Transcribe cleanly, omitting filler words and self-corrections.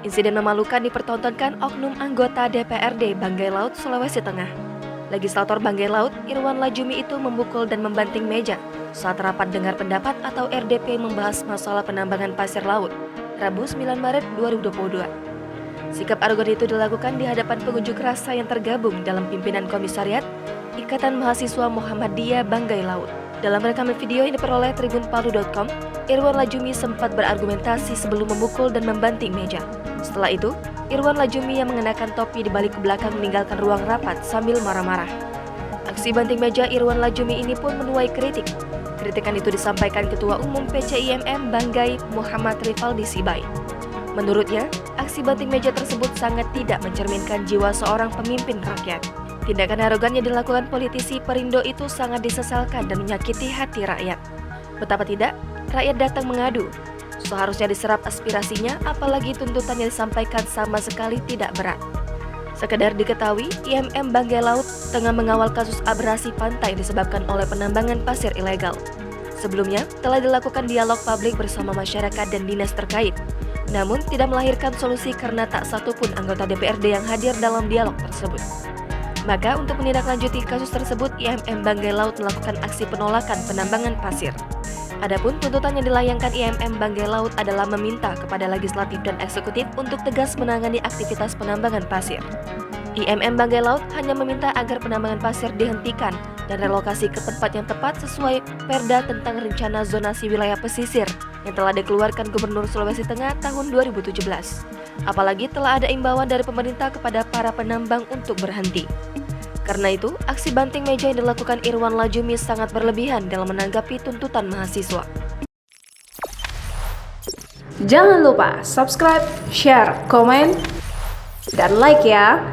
Insiden memalukan dipertontonkan oknum anggota DPRD Banggai Laut, Sulawesi Tengah. Legislator Banggai Laut, Irwan Lajumi itu memukul dan membanting meja saat rapat dengar pendapat atau RDP membahas masalah penambangan pasir laut, Rabu 9 Maret 2022. Sikap arogan itu dilakukan di hadapan pengunjuk rasa yang tergabung dalam pimpinan komisariat Ikatan Mahasiswa Muhammadiyah Banggai Laut. Dalam rekaman video yang diperoleh tribunpalu.com, Irwan Lajumi sempat berargumentasi sebelum memukul dan membanting meja. Setelah itu, Irwan Lajumi yang mengenakan topi di balik ke belakang meninggalkan ruang rapat sambil marah-marah. Aksi banting meja Irwan Lajumi ini pun menuai kritik. Kritikan itu disampaikan Ketua Umum PCIMM Banggai Muhammad Rifaldi Sibai. Menurutnya, aksi banting meja tersebut sangat tidak mencerminkan jiwa seorang pemimpin rakyat. Tindakan arogan yang dilakukan politisi Perindo itu sangat disesalkan dan menyakiti hati rakyat. Betapa tidak, rakyat datang mengadu. Seharusnya diserap aspirasinya, apalagi tuntutan yang disampaikan sama sekali tidak berat. Sekedar diketahui, IMM Banggai Laut tengah mengawal kasus abrasi pantai yang disebabkan oleh penambangan pasir ilegal. Sebelumnya, telah dilakukan dialog publik bersama masyarakat dan dinas terkait. Namun, tidak melahirkan solusi karena tak satupun anggota DPRD yang hadir dalam dialog tersebut. Maka untuk menindaklanjuti kasus tersebut, IMM Banggai Laut melakukan aksi penolakan penambangan pasir. Adapun tuntutan yang dilayangkan IMM Banggai Laut adalah meminta kepada legislatif dan eksekutif untuk tegas menangani aktivitas penambangan pasir. IMM Banggai Laut hanya meminta agar penambangan pasir dihentikan dan relokasi ke tempat yang tepat sesuai Perda tentang Rencana Zonasi Wilayah Pesisir yang telah dikeluarkan Gubernur Sulawesi Tengah tahun 2017. Apalagi telah ada imbauan dari pemerintah kepada para penambang untuk berhenti. Karena itu, aksi banting meja yang dilakukan Irwan Lajumi sangat berlebihan dalam menanggapi tuntutan mahasiswa. Jangan lupa subscribe, share, komen, dan like ya!